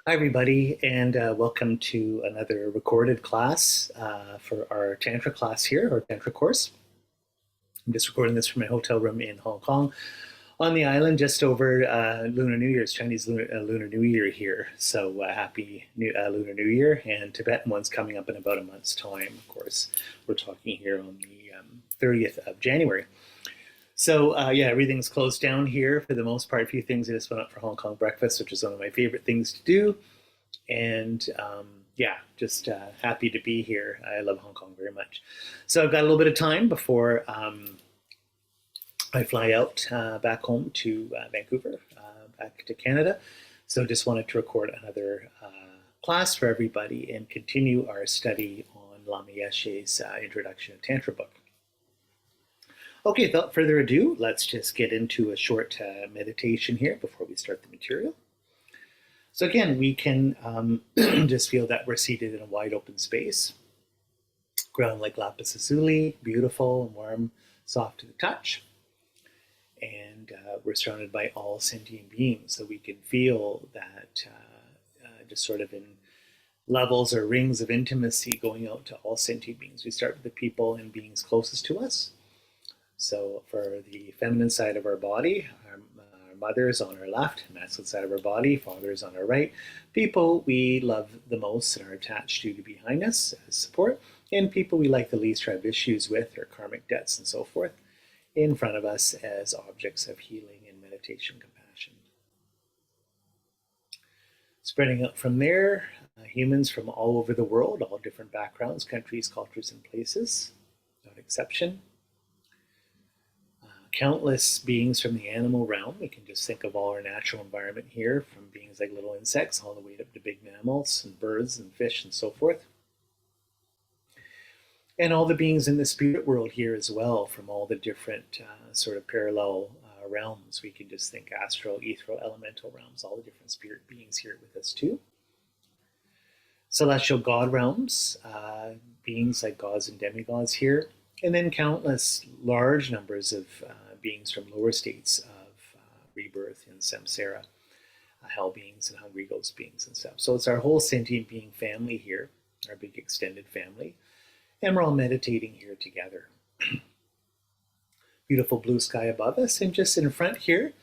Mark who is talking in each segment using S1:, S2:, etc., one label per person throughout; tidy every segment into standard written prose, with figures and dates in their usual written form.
S1: Hi, everybody, and welcome to another recorded class for our Tantra class here, our Tantra course. I'm just recording this from my hotel room in Hong Kong on the island just over Lunar New Year's, Chinese Lunar New Year here. So happy Lunar New Year, and Tibetan one's coming up in about a month's time, of course. We're talking here on the 30th of January. So yeah, everything's closed down here for the most part. A few things. I just went out for Hong Kong breakfast, which is one of my favorite things to do. And yeah, just happy to be here. I love Hong Kong very much. So I've got a little bit of time before I fly out back home to Vancouver, back to Canada. So just wanted to record another class for everybody and continue our study on Lama Yeshe's Introduction to Tantra book. Okay, without further ado, let's just get into a short meditation here before we start the material. So again, we can just feel that we're seated in a wide open space. Ground like lapis lazuli, beautiful and warm, soft to the touch. And we're surrounded by all sentient beings, so we can feel that just sort of in levels or rings of intimacy going out to all sentient beings. We start with the people and beings closest to us. So for the feminine side of our body, our mothers on our left, masculine side of our body, fathers on our right, people we love the most and are attached to behind us as support, and people we like the least or have issues with, or karmic debts and so forth, in front of us as objects of healing and meditation compassion. Spreading out from there, humans from all over the world, all different backgrounds, countries, cultures, and places, without exception. Countless beings from the animal realm. We can just think of all our natural environment here, from beings like little insects all the way up to big mammals and birds and fish and so forth. And all the beings in the spirit world here as well, from all the different sort of parallel realms. We can just think astral, ethereal, elemental realms, all the different spirit beings here with us too. Celestial god realms, beings like gods and demigods here. And then countless large numbers of beings from lower states of rebirth in samsara, hell beings and hungry ghost beings and stuff. So it's our whole sentient being family here, our big extended family, and we're all meditating here together. Beautiful blue sky above us, and just in front here,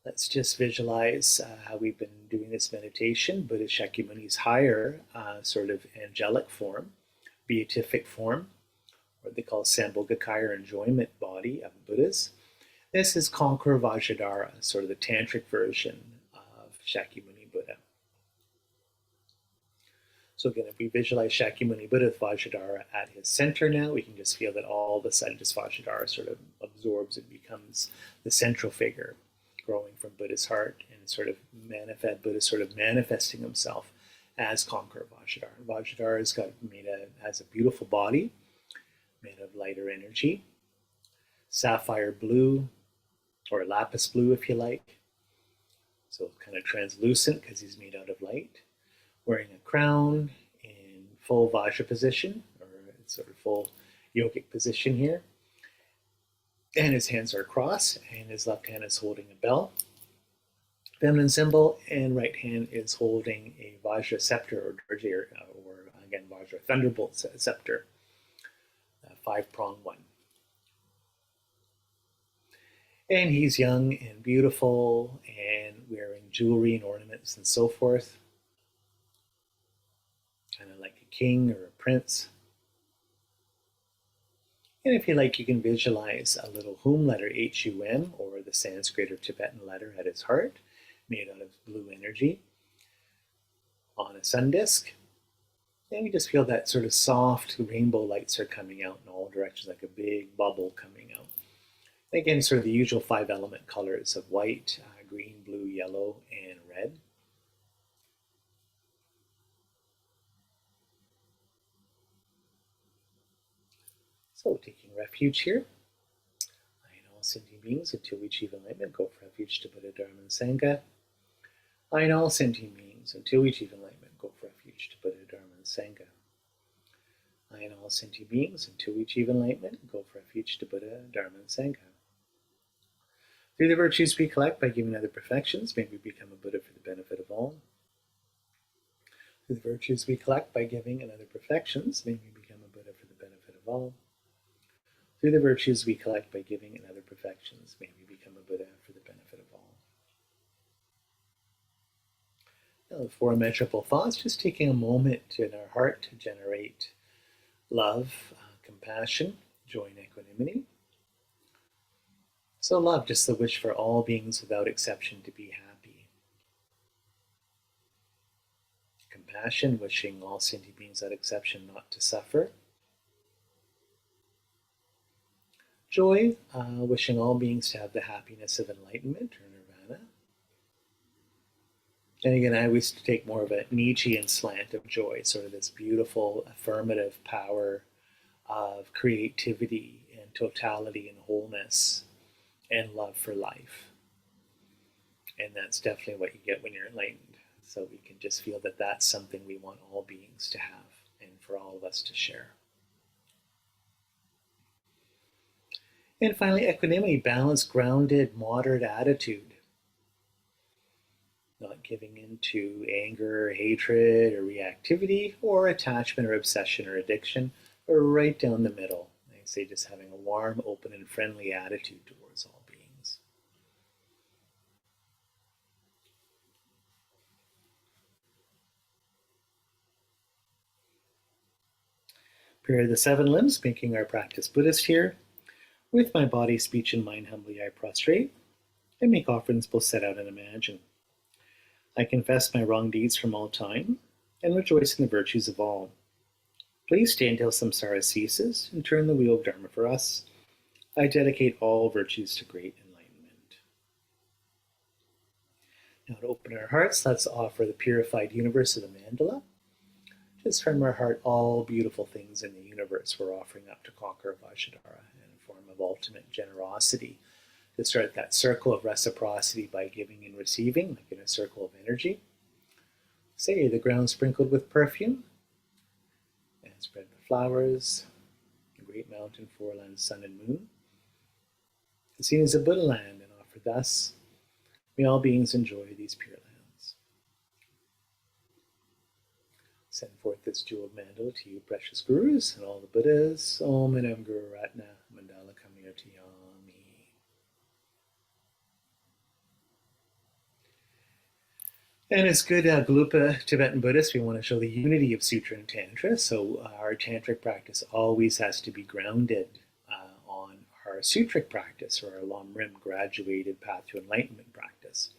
S1: let's just visualize how we've been doing this meditation. Buddha Shakyamuni's higher sort of angelic form, beatific form, what they call Sambhogakaya, or enjoyment body of Buddhas. This is Conqueror Vajradhara, sort of the Tantric version of Shakyamuni Buddha. So again, if we visualize Shakyamuni Buddha with Vajradhara at his center now, we can just feel that all of a sudden just Vajradhara sort of absorbs and becomes the central figure, growing from Buddha's heart, and sort of Buddha sort of manifesting himself as Conqueror Vajradhara. Vajradhara has a beautiful body, made of lighter energy, sapphire blue, or lapis blue if you like. So kind of translucent because he's made out of light. Wearing a crown in full Vajra position, or sort of full yogic position here. And his hands are crossed, and his left hand is holding a bell, feminine symbol, and right hand is holding a Vajra scepter, or again, Vajra thunderbolt scepter. 5-pronged one. And he's young and beautiful and wearing jewelry and ornaments and so forth. Kind of like a king or a prince. And if you like, you can visualize a little Hum letter, H-U-M, or the Sanskrit or Tibetan letter at his heart, made out of blue energy, on a sun disk. And we just feel that sort of soft rainbow lights are coming out in all directions, like a big bubble coming out. And again, sort of the usual 5 element colors of white, green, blue, yellow, and red. So taking refuge here. I know all sentient beings, until we achieve enlightenment, go for refuge to Buddha, Dharma, and Sangha. I know all sentient beings, until we achieve enlightenment, go for refuge to Buddha, Dharma, and Sangha. I and all sentient beings, until we achieve enlightenment, go for refuge to Buddha, Dharma, and Sangha. Through the virtues we collect by giving other perfections, may we become a Buddha for the benefit of all. Through the virtues we collect by giving and other perfections, may we become a Buddha for the benefit of all. Through the virtues we collect by giving and other perfections, may we become a Buddha for the benefit of all. Now, the four measurable thoughts, just taking a moment in our heart to generate love, compassion, joy, and equanimity. So love, just the wish for all beings without exception to be happy. Compassion, wishing all sentient beings without exception not to suffer. Joy, wishing all beings to have the happiness of enlightenment or nirvana. And again, I always take more of a Nietzschean slant of joy, sort of this beautiful affirmative power of creativity and totality and wholeness and love for life. And that's definitely what you get when you're enlightened. So we can just feel that that's something we want all beings to have and for all of us to share. And finally, equanimity, balanced, grounded, moderate attitude. Not giving into anger, or hatred, or reactivity, or attachment, or obsession, or addiction, but right down the middle. I say just having a warm, open, and friendly attitude towards all beings. Prayer of the seven limbs, making our practice Buddhist here. With my body, speech, and mind humbly I prostrate, and make offerings both set out and imagine. I confess my wrong deeds from all time, and rejoice in the virtues of all. Please stay until samsara ceases, and turn the wheel of Dharma for us. I dedicate all virtues to great enlightenment. Now to open our hearts, let's offer the purified universe of the mandala. Just from our heart, all beautiful things in the universe we're offering up to conquer Vajradhara in a form of ultimate generosity, to start that circle of reciprocity by giving and receiving, like in a circle of energy. Say the ground sprinkled with perfume, and spread with flowers, the great mountain, foreland, sun and moon, and seen as a Buddha land, and offer thus, may all beings enjoy these pure lands. Send forth this jeweled mandala to you, precious gurus, and all the Buddhas. Om Manam Guru Ratna Mandala Kamyatiyami. And as good Gelugpa Tibetan Buddhists, we want to show the unity of Sutra and Tantra. So our Tantric practice always has to be grounded on our Sutric practice, or our Lam Rim graduated path to enlightenment practice.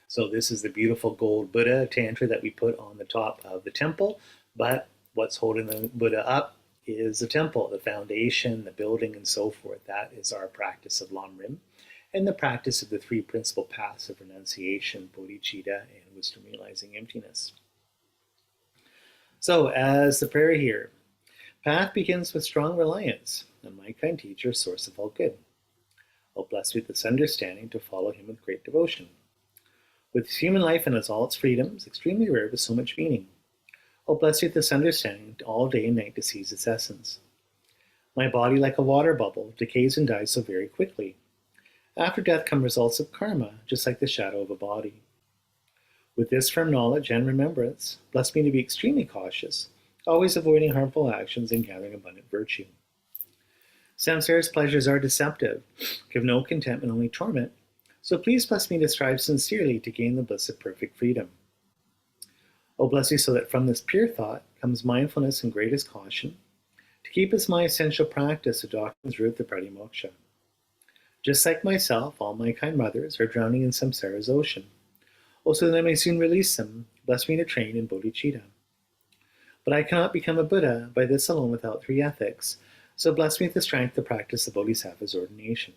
S1: So this is the beautiful gold Buddha Tantra that we put on the top of the temple, but what's holding the Buddha up is the temple, the foundation, the building, and so forth. That is our practice of Lam Rim, and the practice of the three principal paths of renunciation, bodhicitta, and wisdom realizing emptiness. So as the prayer here, path begins with strong reliance on my kind teacher, source of all good. Oh, blessed with this understanding to follow him with great devotion. With human life and all its freedoms, extremely rare with so much meaning. Oh, blessed with this understanding all day and night to seize its essence. My body, like a water bubble, decays and dies so very quickly. After death come results of karma, just like the shadow of a body. With this firm knowledge and remembrance, bless me to be extremely cautious, always avoiding harmful actions and gathering abundant virtue. Samsara's pleasures are deceptive, give no contentment, only torment, so please bless me to strive sincerely to gain the bliss of perfect freedom. Oh, bless you so that from this pure thought comes mindfulness and greatest caution, to keep as my essential practice the doctrine's root, the pratimoksha. Just like myself, all my kind mothers are drowning in samsara's ocean. Oh, so that I may soon release them, bless me to train in bodhicitta. But I cannot become a Buddha by this alone without three ethics, so bless me with the strength to practice the bodhisattva's ordination.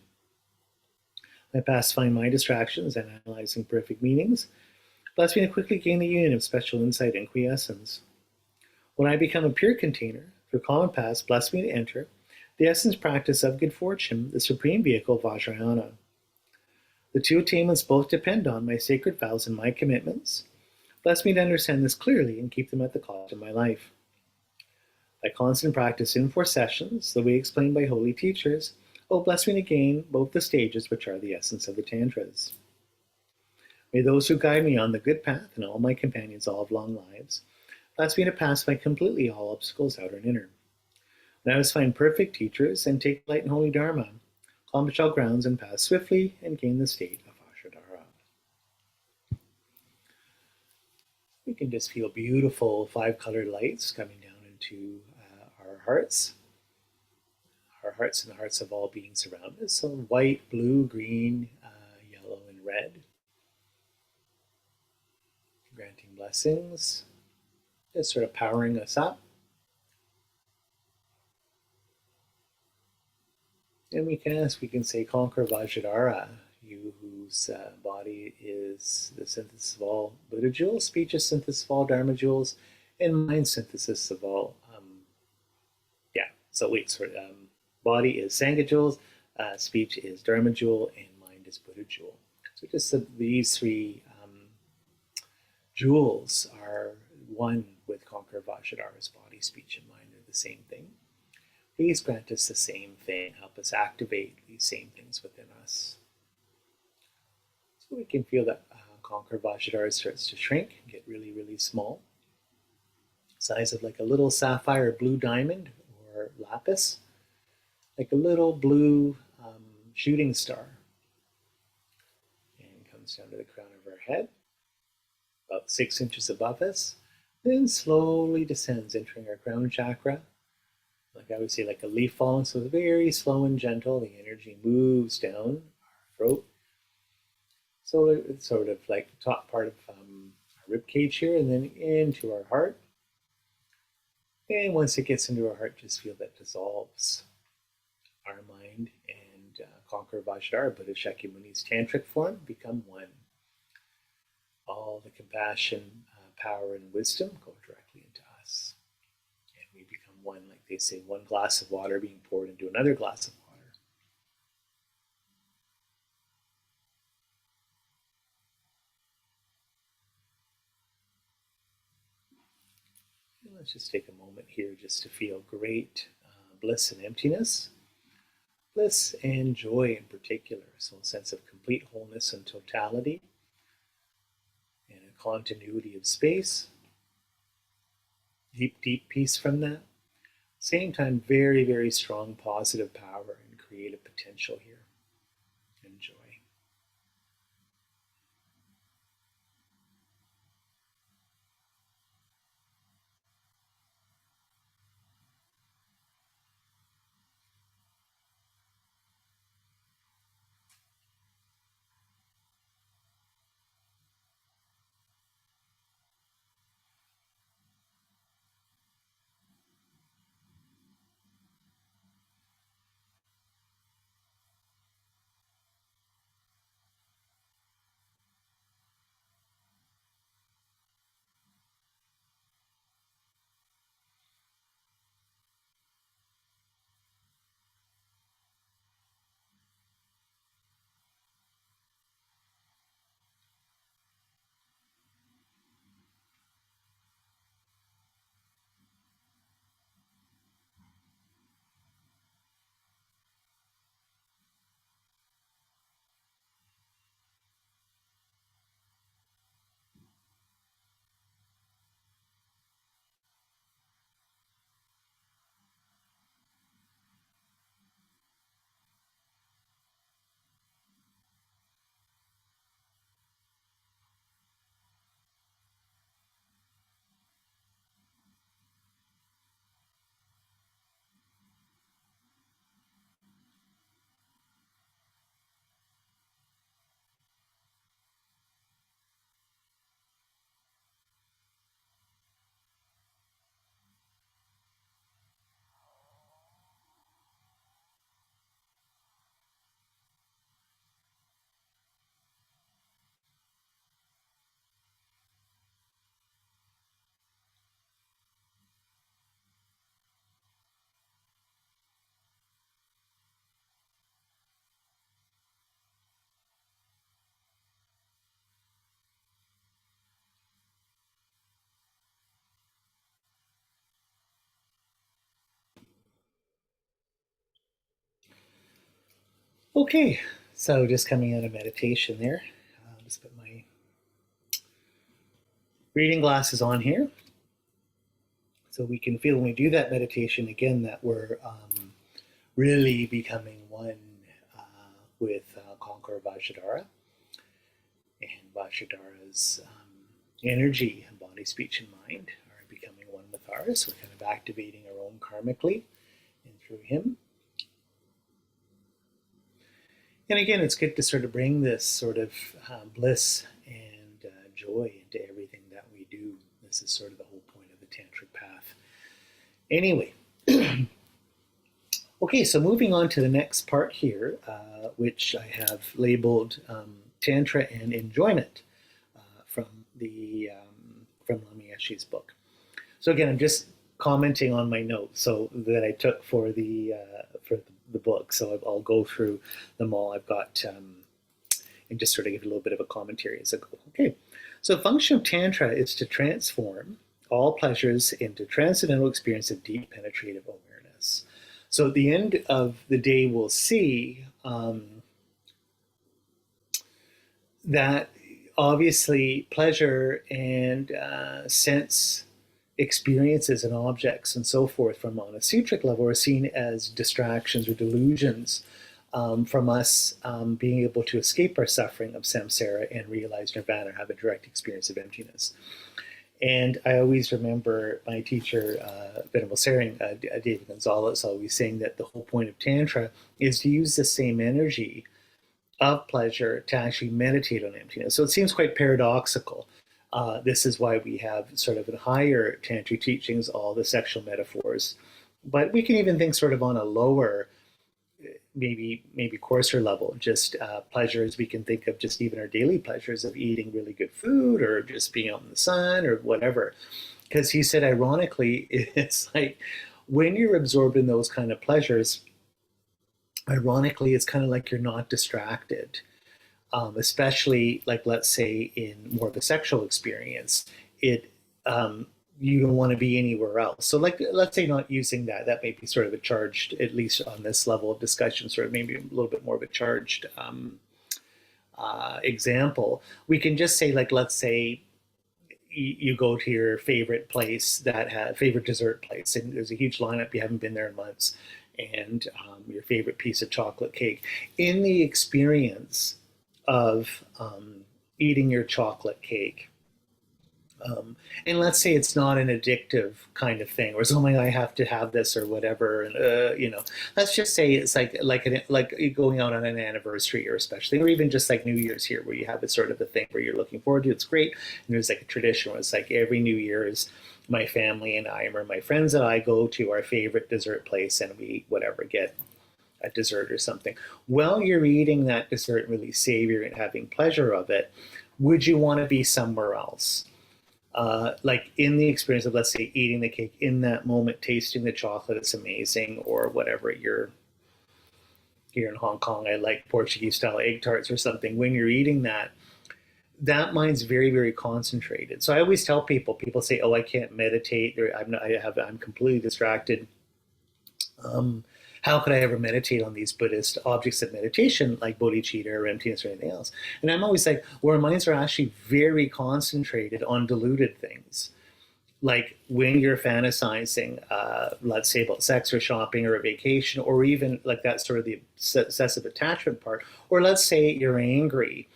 S1: My pacifying my distractions and analyzing perfect meanings, bless me to quickly gain the union of special insight and quiescence. When I become a pure container, through common paths, bless me to enter the essence practice of good fortune, the supreme vehicle of Vajrayana. The two attainments both depend on my sacred vows and my commitments. Bless me to understand this clearly and keep them at the cost of my life. By constant practice in 4 sessions, the way explained by holy teachers, oh, bless me to gain both the stages which are the essence of the Tantras. May those who guide me on the good path and all my companions all have long lives. Allows me to pass by completely all obstacles, outer and inner. And I always find perfect teachers and take light in holy dharma, climb all grounds and pass swiftly and gain the state of Ashadara. We can just feel beautiful 5-colored lights coming down into our hearts and the hearts of all beings around us. So white, blue, green, yellow, and red. Granting blessings, just sort of powering us up. And we can say, conquer Vajradhara, you whose body is the synthesis of all Buddha jewels, speech is synthesis of all Dharma jewels, and mind synthesis of all, body is Sangha jewels, speech is Dharma jewel, and mind is Buddha jewel. So just these three jewels are one with Conquer Vajradhara's body, speech, and mind. They're the same thing. Please grant us the same thing. Help us activate these same things within us. So we can feel that Conquer Vajradhara starts to shrink, get really, really small. Size of like a little sapphire or blue diamond or lapis. Like a little blue shooting star. And comes down to the crown of our head, about 6 inches above us. Then slowly descends, entering our crown chakra. Like I would say, like a leaf falling, so it's very slow and gentle. The energy moves down our throat. So it's sort of like the top part of our rib cage here, and then into our heart. And once it gets into our heart, just feel that dissolves our mind and Conquer Vajradhara, Buddha Shakyamuni's Tantric form, become one. All the compassion, power, and wisdom go directly into us. And we become one, like they say, one glass of water being poured into another glass of water. And let's just take a moment here just to feel great bliss and emptiness. Bliss and joy in particular, so a sense of complete wholeness and totality, and a continuity of space, deep, deep peace from that. Same time, very, very strong positive power and creative potential here, and joy. Okay, so just coming out of meditation there, I'll just put my reading glasses on here. So we can feel when we do that meditation again that we're really becoming one with Conqueror Vajradhara, and Vajradhara's energy, body, speech, and mind are becoming one with ours. We're kind of activating our own karmically and through him. And again, it's good to sort of bring this sort of bliss and joy into everything that we do. This is sort of the whole point of the Tantric path. Anyway, okay, so moving on to the next part here, which I have labeled Tantra and Enjoyment from Lama Yeshe's book. So again, I'm just commenting on my notes so that I took for the book. So I'll go through them all. I've got and just sort of give a little bit of a commentary as I go. Okay, so the function of Tantra is to transform all pleasures into transcendental experience of deep penetrative awareness. So at the end of the day, we'll see that obviously pleasure and sense experiences and objects and so forth from on a sutric level are seen as distractions or delusions from us being able to escape our suffering of samsara and realize nirvana, have a direct experience of emptiness. And I always remember my teacher, Venerable Sering, David Gonzalez, always saying that the whole point of Tantra is to use the same energy of pleasure to actually meditate on emptiness. So it seems quite paradoxical. This is why we have sort of in higher Tantric teachings all the sexual metaphors. But we can even think sort of on a lower, maybe coarser level, just pleasures. We can think of just even our daily pleasures of eating really good food or just being out in the sun or whatever. Because he said, ironically, it's like when you're absorbed in those kind of pleasures, ironically, it's kind of like you're not distracted. Especially like, let's say in more of a sexual experience, you don't want to be anywhere else. So like, let's say not using that may be sort of a charged, at least on this level of discussion, sort of maybe a little bit more of a charged example. We can just say like, let's say you go to your favorite place favorite dessert place, and there's a huge lineup, you haven't been there in months, and your favorite piece of chocolate cake. In the experience of eating your chocolate cake, and let's say it's not an addictive kind of thing, or it's, oh my God, I have to have this or whatever, and let's just say it's like going out on an anniversary, or especially, or even just like New Year's here, where you have a sort of a thing where you're looking forward to. It's great, and there's like a tradition where it's like every New Year's, my family and I, or my friends and I, go to our favorite dessert place, and we get a dessert or something. While you're eating that dessert, really savoring and having pleasure of it, would you want to be somewhere else? Like in the experience of, let's say, eating the cake, in that moment, tasting the chocolate, it's amazing, or whatever. You're here in Hong Kong, I like Portuguese style egg tarts or something. When you're eating that mind's very, very concentrated. So I always tell people say, oh, I can't meditate, or I'm completely distracted. How could I ever meditate on these Buddhist objects of meditation, like bodhicitta or emptiness or anything else? And I'm always like, well, our minds are actually very concentrated on diluted things. Like when you're fantasizing, let's say about sex or shopping or a vacation, or even like that sort of the obsessive attachment part, or let's say you're angry.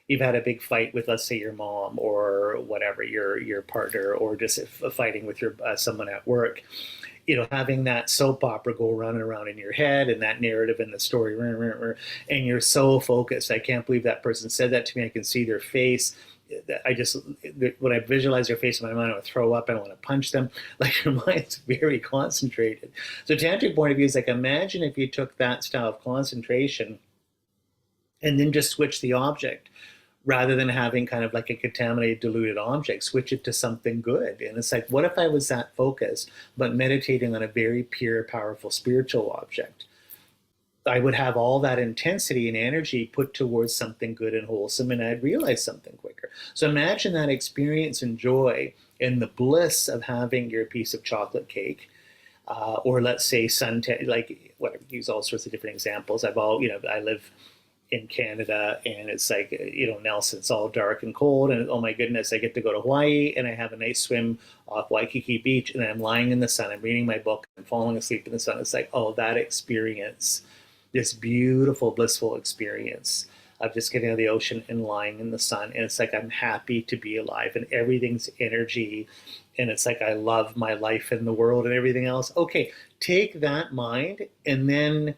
S1: You've had a big fight with, let's say, your mom or whatever, your partner, or just fighting with your someone at work. Having that soap opera go running around in your head, and that narrative and the story, and you're so focused. I can't believe that person said that to me. I can see their face. When I visualize their face in my mind, I want to throw up. I want to punch them. Like, your mind's very concentrated. So Tantric point of view is like, imagine if you took that style of concentration and then just switch the object. Rather than having kind of like a contaminated, diluted object, switch it to something good. And it's like, what if I was that focused, but meditating on a very pure, powerful spiritual object? I would have all that intensity and energy put towards something good and wholesome, and I'd realize something quicker. So imagine that experience and joy and the bliss of having your piece of chocolate cake, or let's say like whatever, use all sorts of different examples. I live in Canada, and it's like, Nelson, it's all dark and cold, and oh my goodness, I get to go to Hawaii, and I have a nice swim off Waikiki Beach, and I'm lying in the sun, I'm reading my book, I'm falling asleep in the sun. It's like, oh, that experience, this beautiful, blissful experience of just getting out of the ocean and lying in the sun, and it's like I'm happy to be alive, and everything's energy, and it's like I love my life and the world and everything else. Okay, take that mind and then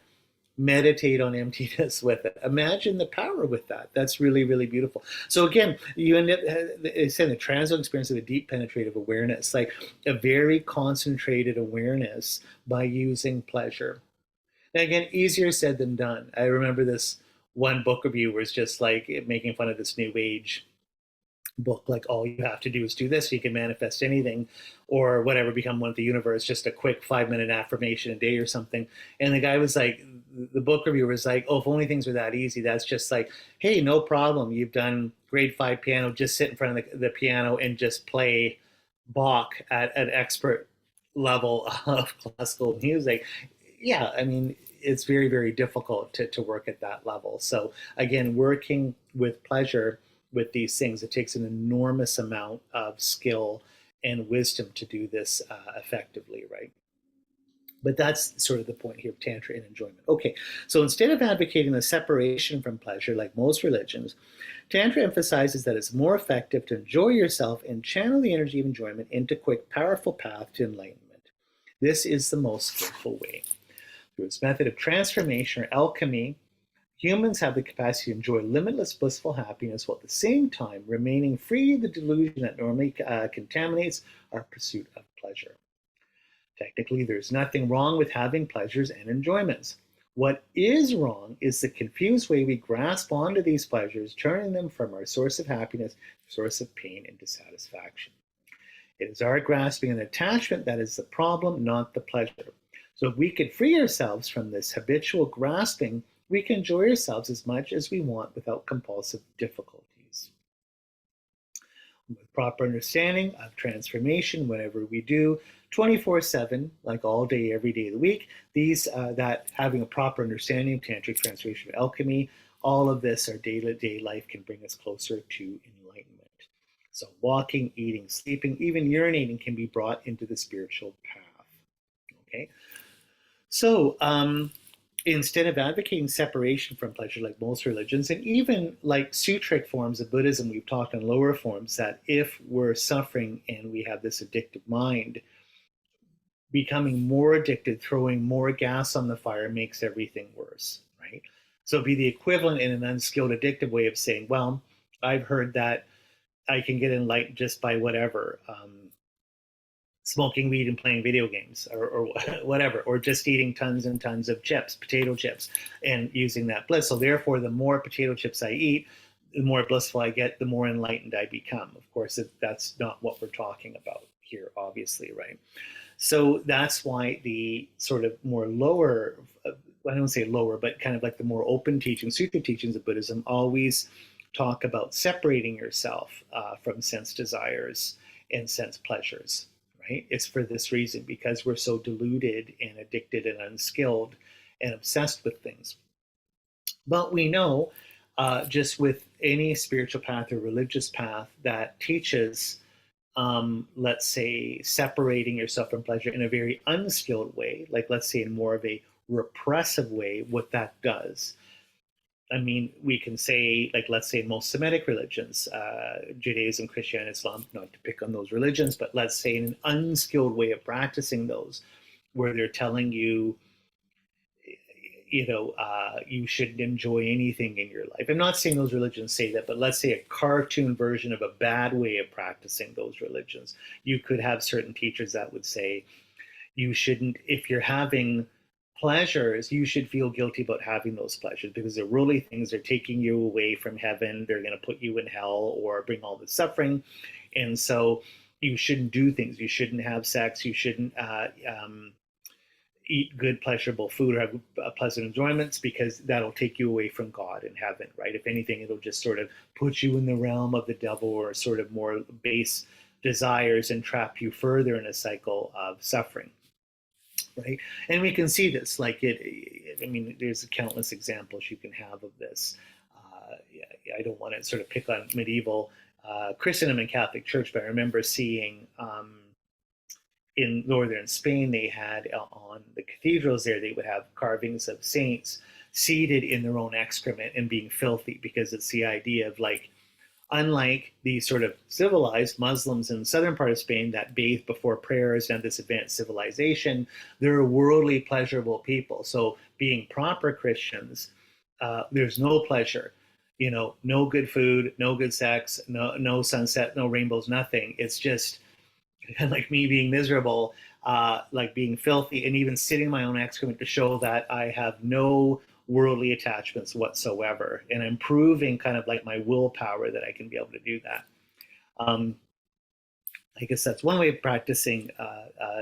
S1: meditate on emptiness with it. Imagine the power with that. That's really, really beautiful. So again, you end up saying the transcendental experience of a deep penetrative awareness, like a very concentrated awareness by using pleasure. Now again, easier said than done. I remember this one book review was just like making fun of this new age book, like all you have to do is do this, you can manifest anything or whatever, become one with the universe, just a quick 5-minute affirmation a day or something. And the guy was like, the book reviewer was like, oh, if only things were that easy. That's just like, hey, no problem, you've done grade 5 piano, just sit in front of the piano and just play Bach at an expert level of classical music. Yeah, I mean, it's very, very difficult to work at that level. So again, working with pleasure with these things, it takes an enormous amount of skill and wisdom to do this effectively, right? But that's sort of the point here of Tantra and enjoyment. Okay, so instead of advocating the separation from pleasure like most religions, Tantra emphasizes that it's more effective to enjoy yourself and channel the energy of enjoyment into a quick, powerful path to enlightenment. This is the most skillful way. Through its method of transformation or alchemy, humans have the capacity to enjoy limitless blissful happiness while at the same time remaining free of the delusion that normally contaminates our pursuit of pleasure. Technically, there's nothing wrong with having pleasures and enjoyments. What is wrong is the confused way we grasp onto these pleasures, turning them from our source of happiness to source of pain and dissatisfaction. It is our grasping and attachment that is the problem, not the pleasure. So if we could free ourselves from this habitual grasping, we can enjoy ourselves as much as we want without compulsive difficulties. With proper understanding of transformation, whatever we do, 24/7, like all day, every day of the week, that having a proper understanding of tantric transformation of alchemy, all of this, our day-to-day life can bring us closer to enlightenment. So walking, eating, sleeping, even urinating can be brought into the spiritual path. Okay. So instead of advocating separation from pleasure like most religions, and even like sutric forms of Buddhism, we've talked in lower forms that if we're suffering and we have this addictive mind, becoming more addicted, throwing more gas on the fire makes everything worse, right? So it'd be the equivalent in an unskilled addictive way of saying, well, I've heard that I can get enlightened just by whatever, smoking weed and playing video games or whatever, or just eating tons and tons of chips, potato chips, and using that bliss. So therefore, the more potato chips I eat, the more blissful I get, the more enlightened I become. Of course, that's not what we're talking about here, obviously, right? So that's why the sort of more lower, I don't say lower, but kind of like the more open teachings, sutra teachings of Buddhism always talk about separating yourself from sense desires and sense pleasures, right? It's for this reason, because we're so deluded and addicted and unskilled and obsessed with things. But we know, just with any spiritual path or religious path that teaches, let's say, separating yourself from pleasure in a very unskilled way, like let's say in more of a repressive way, what that does. I mean, we can say, like, let's say in most Semitic religions, Judaism, Christianity, Islam, not to pick on those religions, but let's say in an unskilled way of practicing those, where they're telling you, you shouldn't enjoy anything in your life. I'm not saying those religions say that, but let's say a cartoon version of a bad way of practicing those religions. You could have certain teachers that would say, you shouldn't, if you're having pleasures, you should feel guilty about having those pleasures because they're really things that are taking you away from heaven. They're going to put you in hell or bring all this suffering. And so you shouldn't do things. You shouldn't have sex. You shouldn't eat good, pleasurable food or have pleasant enjoyments because that'll take you away from God and heaven, right? If anything, it'll just sort of put you in the realm of the devil or sort of more base desires and trap you further in a cycle of suffering. right? And we can see this, like I mean, there's countless examples you can have of this. I don't want to sort of pick on medieval Christendom and Catholic Church, but I remember seeing in northern Spain, they had on the cathedrals there, they would have carvings of saints seated in their own excrement and being filthy, because it's the idea of like, unlike the sort of civilized Muslims in the southern part of Spain that bathe before prayers and this advanced civilization, they're worldly, pleasurable people. So being proper Christians, there's no pleasure, you know, no good food, no good sex, no sunset, no rainbows, nothing. It's just like me being miserable, like being filthy, and even sitting in my own excrement to show that I have no worldly attachments whatsoever. And I'm proving kind of like my willpower that I can be able to do that. Um, I guess that's one way of practicing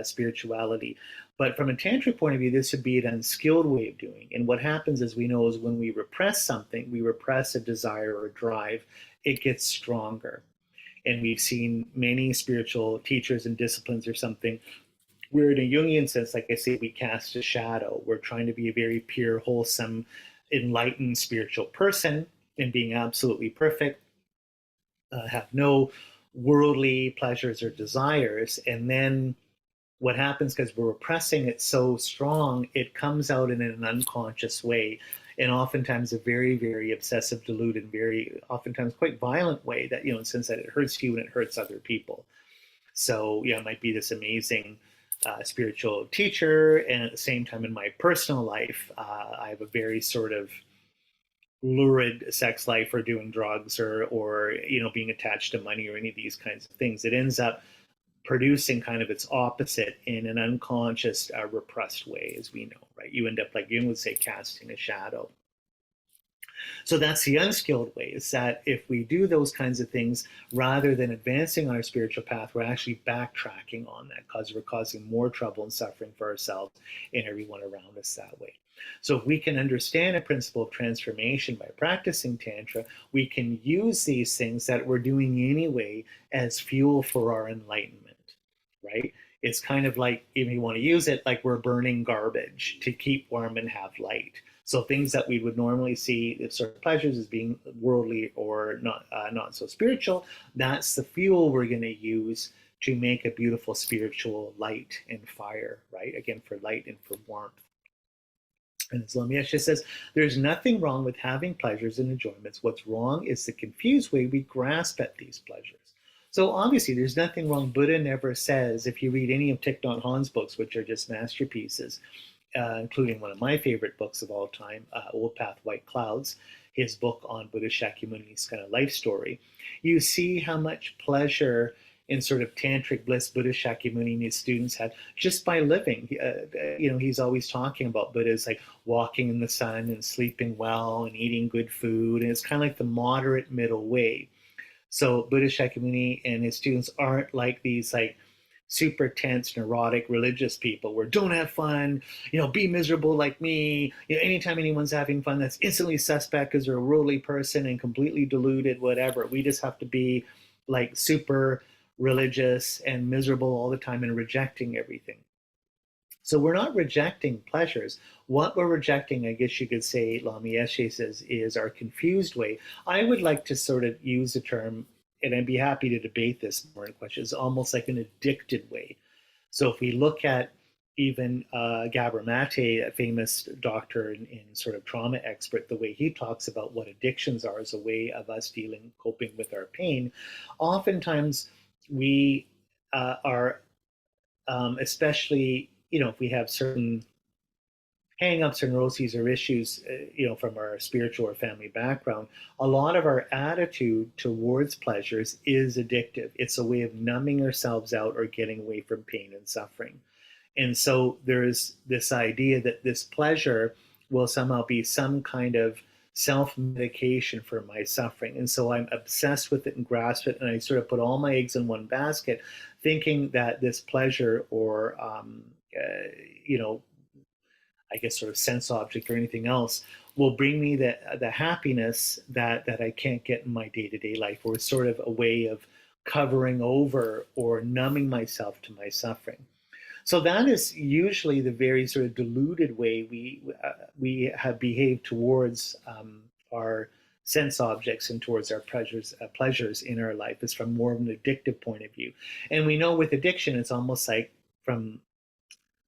S1: spirituality. But from a tantric point of view, this would be an unskilled way of doing. And what happens, as we know, is when we repress something, we repress a desire or a drive, it gets stronger. And we've seen many spiritual teachers and disciplines or something where in a Jungian sense, like I say, we cast a shadow. We're trying to be a very pure, wholesome, enlightened spiritual person and being absolutely perfect, have no worldly pleasures or desires. And then what happens, because we're repressing it so strong, it comes out in an unconscious way, and oftentimes a very, very obsessive, deluded, very oftentimes quite violent way that, you know, in the sense that it hurts you and it hurts other people. So, yeah, it might be this amazing spiritual teacher, and at the same time in my personal life, I have a very sort of lurid sex life or doing drugs or you know, being attached to money or any of these kinds of things. It ends up producing kind of its opposite in an unconscious, repressed way, as we know, right? You end up, like Jung would say, casting a shadow. So that's the unskilled way, is that if we do those kinds of things, rather than advancing on our spiritual path, we're actually backtracking on that, because we're causing more trouble and suffering for ourselves and everyone around us that way. So if we can understand a principle of transformation by practicing Tantra, we can use these things that we're doing anyway as fuel for our enlightenment, right? It's kind of like, if you want to use it, like we're burning garbage to keep warm and have light. So things that we would normally see as sort of pleasures as being worldly or not so spiritual, that's the fuel we're going to use to make a beautiful spiritual light and fire, right? Again, for light and for warmth. And as Lama Yeshe says, there's nothing wrong with having pleasures and enjoyments. What's wrong is the confused way we grasp at these pleasures. So obviously, there's nothing wrong. Buddha never says, if you read any of Thich Nhat Hanh's books, which are just masterpieces, including one of my favorite books of all time, Old Path, White Clouds, his book on Buddha Shakyamuni's kind of life story, you see how much pleasure in sort of tantric bliss Buddha Shakyamuni and his students had just by living. You know, he's always talking about Buddhas like walking in the sun and sleeping well and eating good food, and it's kind of like the moderate middle way. So Buddha Shakyamuni and his students aren't like these like super tense, neurotic religious people where don't have fun, you know, be miserable like me. You know, anytime anyone's having fun, that's instantly suspect because they're a worldly person and completely deluded, whatever. We just have to be like super religious and miserable all the time and rejecting everything. So we're not rejecting pleasures. What we're rejecting, I guess you could say, Lama Yeshe says, is our confused way. I would like to sort of use the term, and I'd be happy to debate this more in questions, almost like an addicted way. So if we look at even Gabor Mate, a famous doctor and sort of trauma expert, the way he talks about what addictions are as a way of us coping with our pain, oftentimes we are, especially, you know, if we have certain hang-ups or neuroses or issues, you know, from our spiritual or family background, a lot of our attitude towards pleasures is addictive. It's a way of numbing ourselves out or getting away from pain and suffering. And so there's this idea that this pleasure will somehow be some kind of self-medication for my suffering. And so I'm obsessed with it and grasp it, and I sort of put all my eggs in one basket, thinking that this pleasure or, you know, I guess sort of sense object or anything else will bring me the happiness that I can't get in my day-to-day life, or it's sort of a way of covering over or numbing myself to my suffering. So that is usually the very sort of diluted way we have behaved towards our sense objects and towards our pleasures in our life, is from more of an addictive point of view. And we know with addiction, it's almost like, from,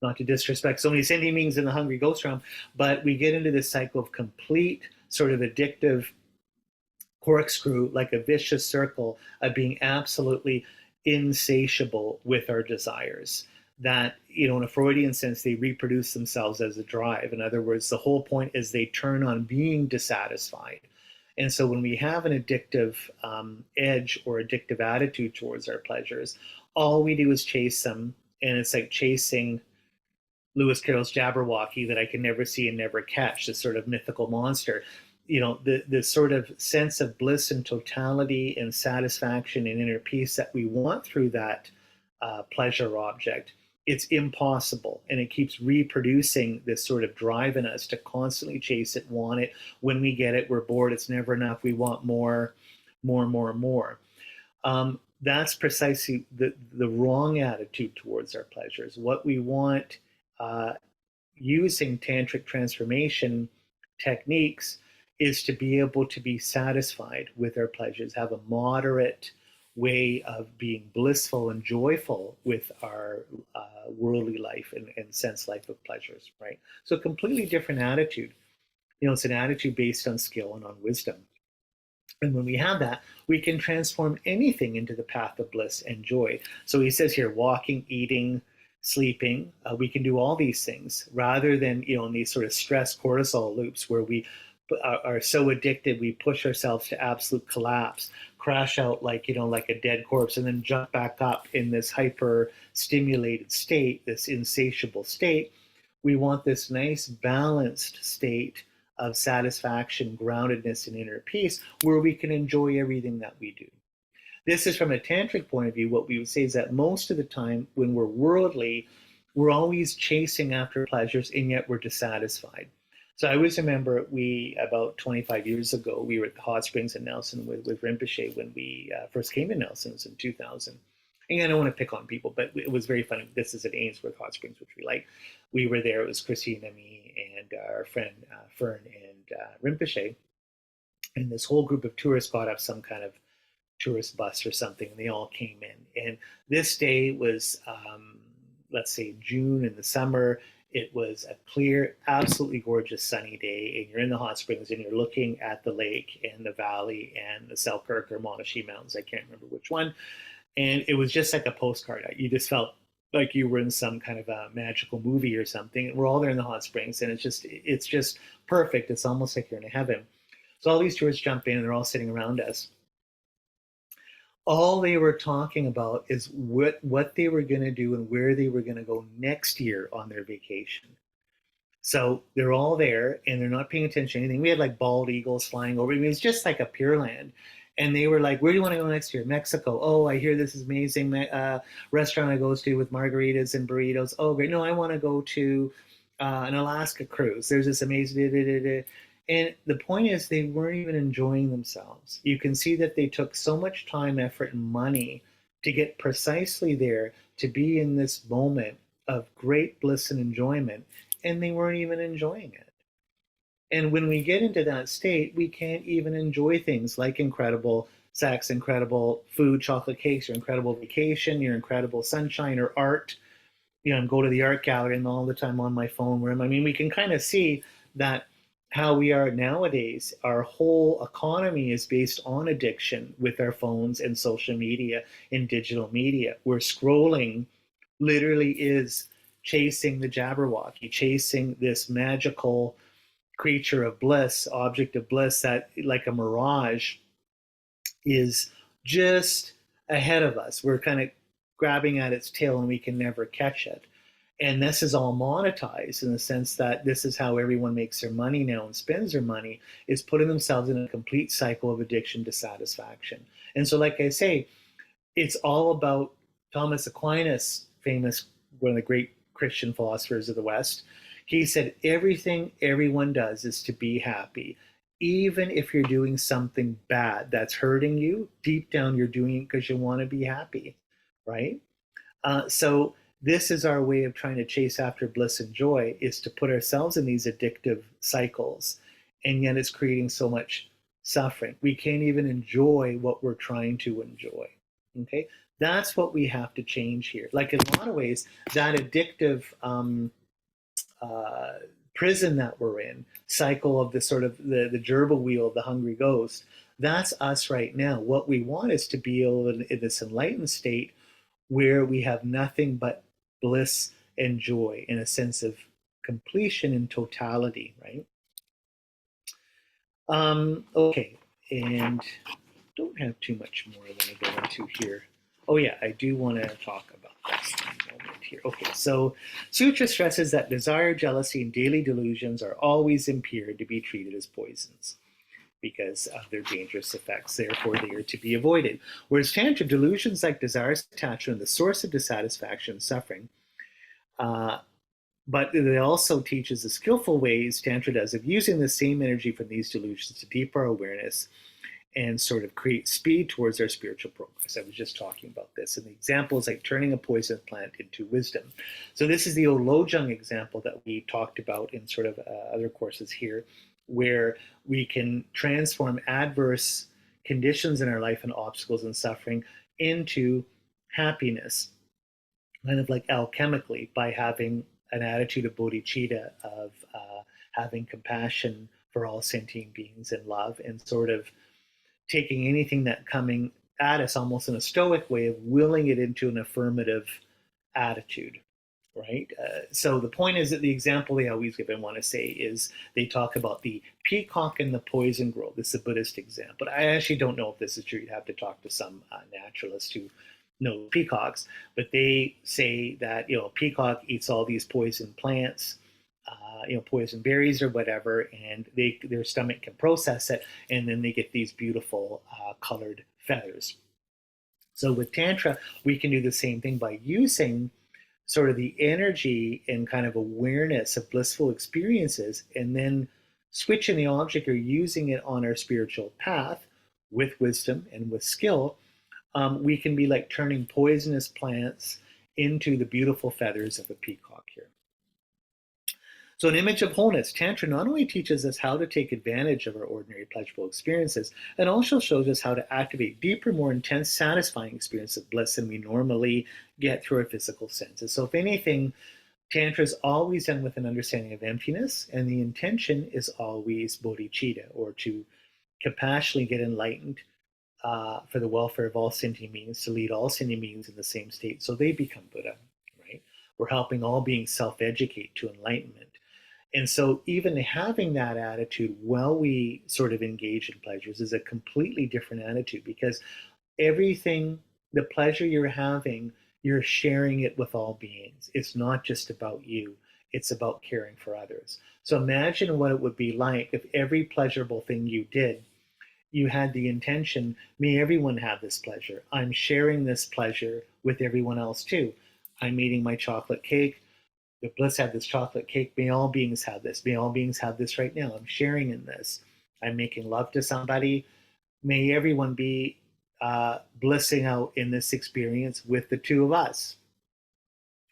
S1: not to disrespect so many sentient beings in the hungry ghost realm, but we get into this cycle of complete sort of addictive corkscrew, like a vicious circle of being absolutely insatiable with our desires. That, in a Freudian sense, they reproduce themselves as a drive. In other words, the whole point is they turn on being dissatisfied. And so when we have an addictive edge or addictive attitude towards our pleasures, all we do is chase them. And it's like chasing Lewis Carroll's Jabberwocky that I can never see and never catch, this sort of mythical monster. The sort of sense of bliss and totality and satisfaction and inner peace that we want through that pleasure object, it's impossible. And it keeps reproducing this sort of drive in us to constantly chase it, want it. When we get it, we're bored. It's never enough. We want more, more, more, more. That's precisely the wrong attitude towards our pleasures. What we want, using tantric transformation techniques, is to be able to be satisfied with our pleasures, have a moderate way of being blissful and joyful with our worldly life and sense life of pleasures, right? So a completely different attitude. It's an attitude based on skill and on wisdom. And when we have that, we can transform anything into the path of bliss and joy. So he says here, walking, eating, sleeping, we can do all these things rather than, in these sort of stress cortisol loops where we are so addicted, we push ourselves to absolute collapse, crash out like a dead corpse, and then jump back up in this hyper stimulated state, this insatiable state. We want this nice balanced state of satisfaction, groundedness, and inner peace where we can enjoy everything that we do. This is from a tantric point of view. What we would say is that most of the time when we're worldly, we're always chasing after pleasures, and yet we're dissatisfied. So I always remember about 25 years ago, we were at the hot springs in Nelson with Rinpoche when we first came to Nelson. It was in 2000. And I don't want to pick on people, but it was very funny. This is at Ainsworth Hot Springs, which we like. We were there. It was Christina, me, and our friend Fern and Rinpoche. And this whole group of tourists got up some kind of tourist bus or something, and they all came in. And this day was, let's say, June in the summer. It was a clear, absolutely gorgeous sunny day, and you're in the hot springs and you're looking at the lake and the valley and the Selkirk or Monashee Mountains. I can't remember which one. And it was just like a postcard. You just felt like you were in some kind of a magical movie or something. And we're all there in the hot springs, and it's just perfect. It's almost like you're in heaven. So all these tourists jump in and they're all sitting around us. All they were talking about is what they were going to do and where they were going to go next year on their vacation. So they're all there and they're not paying attention to anything. We had like bald eagles flying over. I mean, it's just like a pure land. And they were like, where do you want to go next year? Mexico. Oh, I hear this is amazing restaurant I go to with margaritas and burritos. Oh, great. No, I want to go to an Alaska cruise. There's this amazing. Da, da, da, da. And the point is, they weren't even enjoying themselves. You can see that they took so much time, effort, and money to get precisely there, to be in this moment of great bliss and enjoyment, and they weren't even enjoying it. And when we get into that state, we can't even enjoy things like incredible sex, incredible food, chocolate cakes, your incredible vacation, your incredible sunshine or art. And go to the art gallery and all the time on my phone. I mean, we can kind of see that how we are nowadays, our whole economy is based on addiction with our phones and social media and digital media. We're scrolling literally is chasing the Jabberwocky, chasing this magical creature of bliss, object of bliss that, like a mirage, is just ahead of us. We're kind of grabbing at its tail and we can never catch it. And this is all monetized in the sense that this is how everyone makes their money now and spends their money, is putting themselves in a complete cycle of addiction to satisfaction. And so, like I say, it's all about Thomas Aquinas, famous, one of the great Christian philosophers of the West. He said, everything everyone does is to be happy. Even if you're doing something bad that's hurting you, deep down you're doing it because you want to be happy, right? So this is our way of trying to chase after bliss and joy, is to put ourselves in these addictive cycles, and yet it's creating so much suffering. We can't even enjoy what we're trying to enjoy. Okay, that's what we have to change here. Like in a lot of ways, that addictive uh, prison that we're in, cycle of the sort of the gerbil wheel of the hungry ghost, that's us right now. What we want is to be able in this enlightened state where we have nothing but bliss and joy in a sense of completion and totality, right? Okay, and don't have too much more I want to go into here. Oh yeah, I do want to talk about this moment here. Okay, so Sutra stresses that desire, jealousy, and daily delusions are always impaired to be treated as poisons because of their dangerous effects. Therefore, they are to be avoided. Whereas Tantra, delusions like desires, attachment, the source of dissatisfaction and suffering, uh, but it also teaches the skillful ways Tantra does of using the same energy from these delusions to deepen our awareness and sort of create speed towards our spiritual progress. I was just talking about this. And the example is like turning a poison plant into wisdom. So this is the old Lojong example that we talked about in sort of other courses here, where we can transform adverse conditions in our life and obstacles and suffering into happiness, kind of like alchemically, by having an attitude of bodhicitta, of having compassion for all sentient beings and love, and sort of taking anything that coming at us almost in a stoic way of willing it into an affirmative attitude, right? So the point is that the example they always give, I want to say, is they talk about the peacock and the poison grove. This is a Buddhist example. I actually don't know if this is true. You'd have to talk to some naturalists who know peacocks, but they say that, you know, a peacock eats all these poison plants, you know, poison berries or whatever, and their stomach can process it, and then they get these beautiful colored feathers. So with Tantra, we can do the same thing by using sort of the energy and kind of awareness of blissful experiences, and then switching the object or using it on our spiritual path with wisdom and with skill. We can be like turning poisonous plants into the beautiful feathers of a peacock here. So, an image of wholeness, Tantra not only teaches us how to take advantage of our ordinary pleasurable experiences, it also shows us how to activate deeper, more intense, satisfying experience of bliss than we normally get through our physical senses. So, if anything, Tantra is always done with an understanding of emptiness, and the intention is always bodhicitta, or to compassionately get enlightened for the welfare of all sentient beings, to lead all sentient beings in the same state so they become Buddha, right? We're helping all beings self educate to enlightenment. And so, even having that attitude while we sort of engage in pleasures is a completely different attitude, because everything, the pleasure you're having, you're sharing it with all beings. It's not just about you, it's about caring for others. So, imagine what it would be like if every pleasurable thing you did, you had the intention, may everyone have this pleasure. I'm sharing this pleasure with everyone else too. I'm eating my chocolate cake. The bliss had this chocolate cake. May all beings have this. May all beings have this right now. I'm sharing in this. I'm making love to somebody. May everyone be blissing out in this experience with the two of us.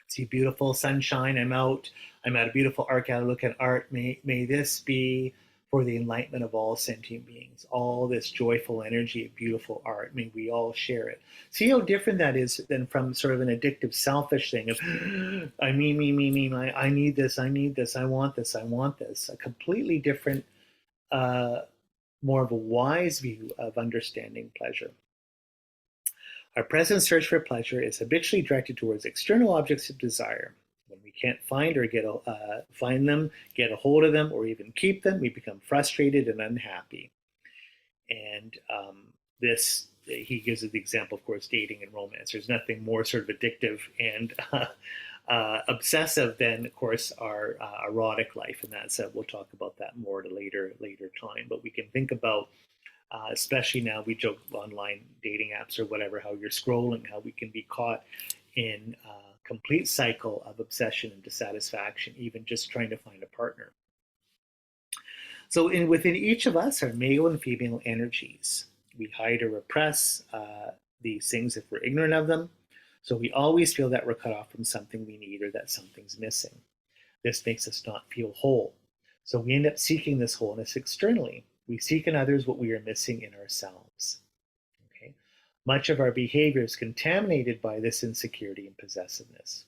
S1: See beautiful sunshine. I'm out. I'm at a beautiful art gallery. Look at art. May this be for the enlightenment of all sentient beings. All this joyful energy of beautiful art. May we all share it. See how different that is than from sort of an addictive, selfish thing of I me. I need this. I need this. I want this. I want this. A completely different, more of a wise view of understanding pleasure. Our present search for pleasure is habitually directed towards external objects of desire. When we can't find or find them, get a hold of them, or even keep them, we become frustrated and unhappy. And this, he gives the example, of course, dating and romance. There's nothing more sort of addictive and obsessive than, of course, our erotic life, and that's we'll talk about that more at a later time. But we can think about especially now, we joke online dating apps or whatever, how you're scrolling, how we can be caught in a complete cycle of obsession and dissatisfaction, even just trying to find a partner. So within each of us are male and female energies. We hide or repress these things if we're ignorant of them. So we always feel that we're cut off from something we need or that something's missing. This makes us not feel whole. So we end up seeking this wholeness externally. We seek in others what we are missing in ourselves. Okay? Much of our behavior is contaminated by this insecurity and possessiveness.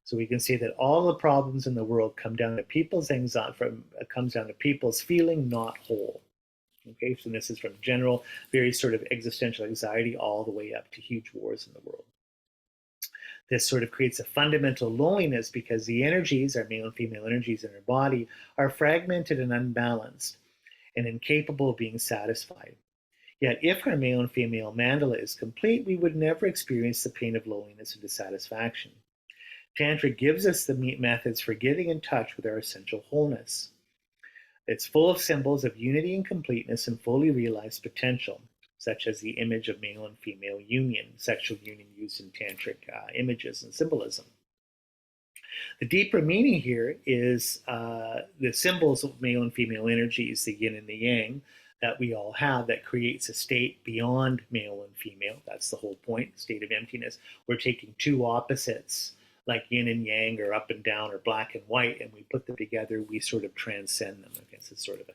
S1: So we can say that all the problems in the world come down to people's anxiety, comes down to people's feeling not whole. Okay, so this is from general, very sort of existential anxiety all the way up to huge wars in the world. This sort of creates a fundamental loneliness because the energies, our male and female energies in our body, are fragmented and unbalanced and incapable of being satisfied. Yet, if our male and female mandala is complete, we would never experience the pain of loneliness or dissatisfaction. Tantra gives us the methods for getting in touch with our essential wholeness. It's full of symbols of unity and completeness and fully realized potential, such as the image of male and female union, sexual union used in tantric images and symbolism. The deeper meaning here is the symbols of male and female energies, the yin and the yang, that we all have that creates a state beyond male and female. That's the whole point, state of emptiness. We're taking two opposites, like yin and yang or up and down or black and white, and we put them together, we sort of transcend them. I guess it's sort of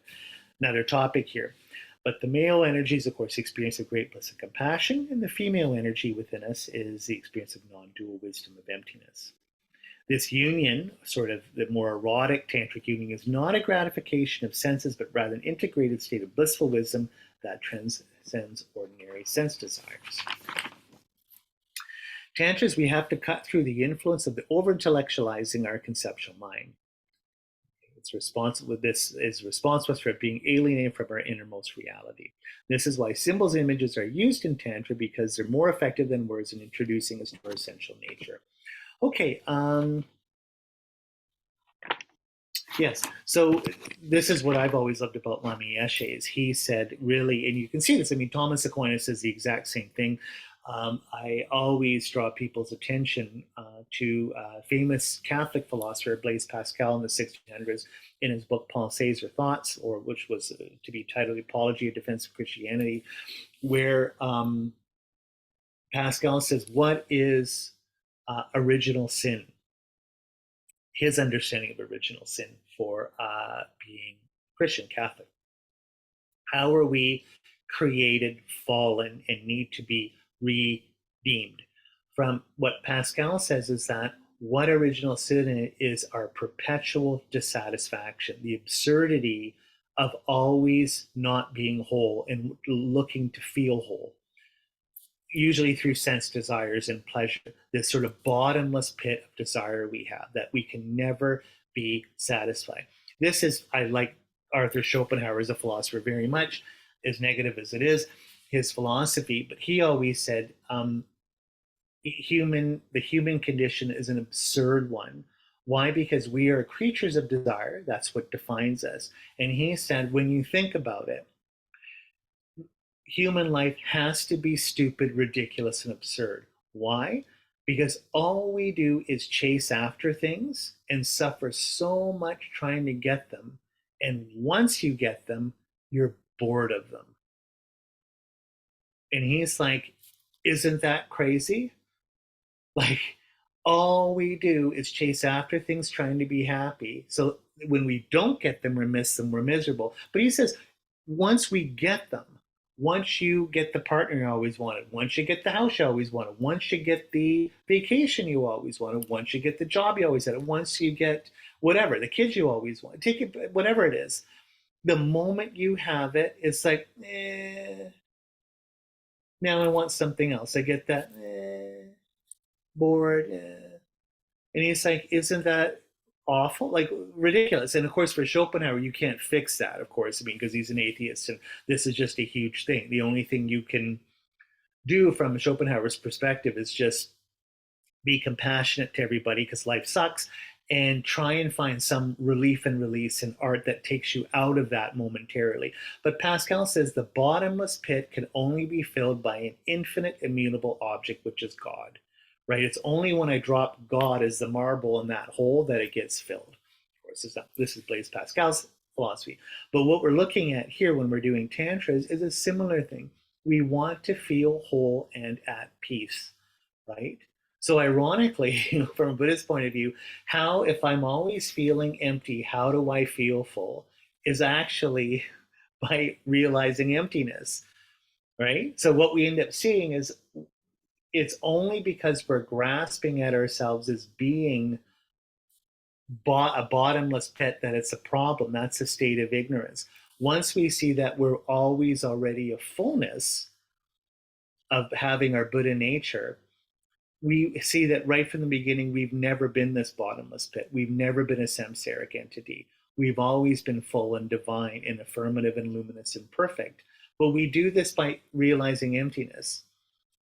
S1: another topic here. But the male energies, of course, experience of great bliss and compassion, and the female energy within us is the experience of non-dual wisdom of emptiness. This union, sort of the more erotic tantric union, is not a gratification of senses, but rather an integrated state of blissful wisdom that transcends ordinary sense desires. Tantras, we have to cut through the influence of the over-intellectualizing our conceptual mind. It's responsible. This is responsible for being alienated from our innermost reality. This is why symbols and images are used in Tantra, because they're more effective than words in introducing us to our essential nature. Okay, yes, so this is what I've always loved about Lama Yeshe is he said really, and you can see this, I mean, Thomas Aquinas says the exact same thing. I always draw people's attention to famous Catholic philosopher Blaise Pascal in the 1600s in his book Pensées or Thoughts, or which was to be titled Apology or Defense of Christianity, where Pascal says, what is original sin? His understanding of original sin for being Christian Catholic. How are we created, fallen, and need to be redeemed? From what Pascal says is that what original sin is our perpetual dissatisfaction, the absurdity of always not being whole and looking to feel whole, usually through sense desires and pleasure, this sort of bottomless pit of desire we have that we can never be satisfied. This is, I like Arthur Schopenhauer as a philosopher very much, as negative as it is, his philosophy, but he always said the human condition is an absurd one. Why? Because we are creatures of desire. That's what defines us. And he said, when you think about it, human life has to be stupid, ridiculous, and absurd. Why? Because all we do is chase after things and suffer so much trying to get them. And once you get them, you're bored of them. And he's like, isn't that crazy? Like, all we do is chase after things trying to be happy. So when we don't get them, we miss them, we're miserable. But he says, once we get them, once you get the partner you always wanted, once you get the house you always wanted, once you get the vacation you always wanted, once you get the job you always had, once you get whatever, the kids you always wanted, take it, whatever it is, the moment you have it, it's like, now I want something else. I get that, bored. And he's like, isn't that awful? Like, ridiculous. And of course, for Schopenhauer, you can't fix that, of course, I mean, because he's an atheist and this is just a huge thing. The only thing you can do from Schopenhauer's perspective is just be compassionate to everybody because life sucks and try and find some relief and release in art that takes you out of that momentarily. But Pascal says the bottomless pit can only be filled by an infinite immutable object, which is God. Right? It's only when I drop God as the marble in that hole that it gets filled. Of course, this is Blaise Pascal's philosophy. But what we're looking at here when we're doing Tantra is a similar thing. We want to feel whole and at peace, right? So ironically, from a Buddhist point of view, how, if I'm always feeling empty, how do I feel full? Is actually by realizing emptiness, right? So what we end up seeing is it's only because we're grasping at ourselves as being a bottomless pit that it's a problem. That's a state of ignorance. Once we see that we're always already a fullness of having our Buddha nature, we see that right from the beginning, we've never been this bottomless pit. We've never been a samsaric entity. We've always been full and divine and affirmative and luminous and perfect. But we do this by realizing emptiness,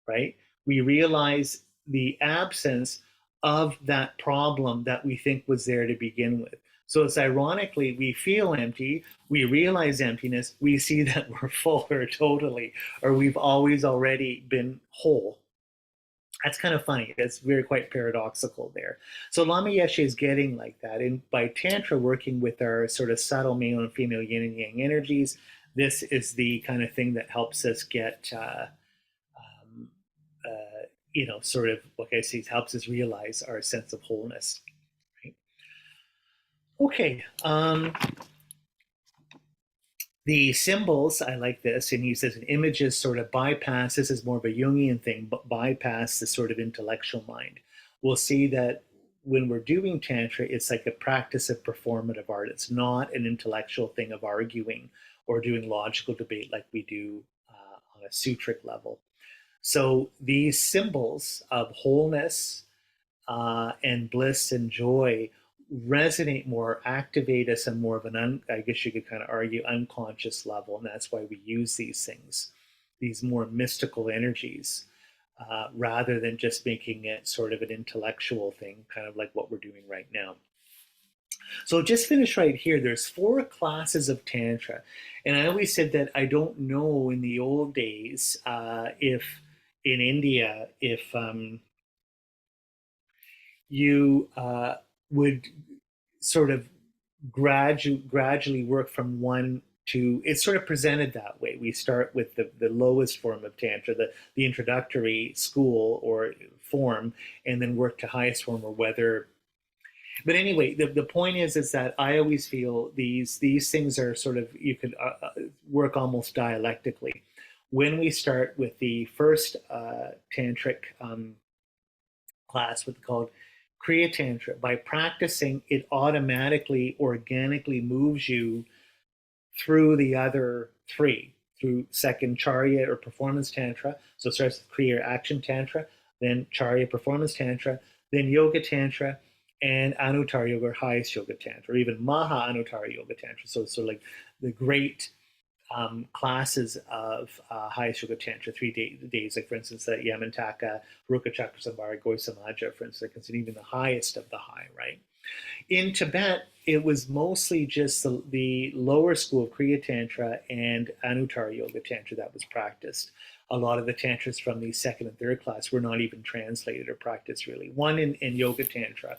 S1: right? We realize the absence of that problem that we think was there to begin with. So it's ironically, we feel empty, we realize emptiness, we see that we're full or totally, or we've always already been whole. That's kind of funny. It's very quite paradoxical there. So Lama Yeshe is getting like that. And by Tantra, working with our sort of subtle male and female yin and yang energies, this is the kind of thing that helps us get um, sort of, like I say, helps us realize our sense of wholeness. Right? Okay. The symbols, I like this, and he says an images sort of bypass, this is more of a Jungian thing, but bypass the sort of intellectual mind. We'll see that when we're doing Tantra, it's like a practice of performative art. It's not an intellectual thing of arguing or doing logical debate like we do on a sutric level. So these symbols of wholeness and bliss and joy resonate more, activate us on more of an, I guess you could kind of argue, unconscious level. And that's why we use these things, these more mystical energies, rather than just making it sort of an intellectual thing, kind of like what we're doing right now. So just finish right here. There's 4 classes of Tantra. And I always said that I don't know in the old days if in India, if you would sort of gradually work from one to, it's sort of presented that way. We start with the lowest form of Tantra, the introductory school or form, and then work to highest form, or whether, but anyway, the point is that I always feel these things are sort of, you could work almost dialectically. When we start with the first tantric class, what's called Kriya Tantra, by practicing, it automatically, organically moves you through the other 3, through second Charya or performance Tantra. So it starts with Kriya or action Tantra, then Charya performance Tantra, then Yoga Tantra, and Anuttara Yoga or highest Yoga Tantra, or even Maha Anuttara Yoga Tantra. So it's sort of like the great classes of highest Yoga Tantra, 3 days, like for instance, Yamantaka, Ruka Chakra Samvara, Goi Samaja, for instance, are considered even the highest of the high, right? In Tibet, it was mostly just the lower school of Kriya Tantra and Anuttara Yoga Tantra that was practiced. A lot of the tantras from the second and third class were not even translated or practiced really. One in Yoga Tantra,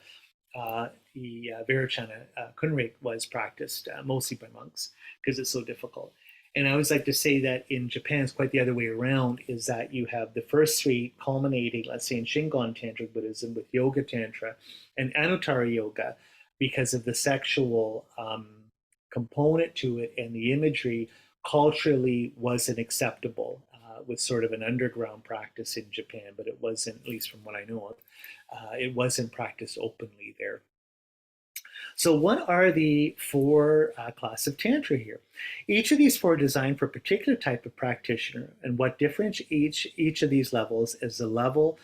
S1: the Virachana Kunrik, was practiced mostly by monks because it's so difficult. And I always like to say that in Japan, it's quite the other way around, is that you have the first 3 culminating, let's say, in Shingon Tantric Buddhism with Yoga Tantra and Anuttara Yoga, because of the sexual component to it and the imagery culturally wasn't acceptable. Was sort of an underground practice in Japan, but it wasn't, at least from what I know of, it wasn't practiced openly there. So what are the 4 classes of Tantra here? Each of these 4 are designed for a particular type of practitioner, and what differentiates each of these levels is the level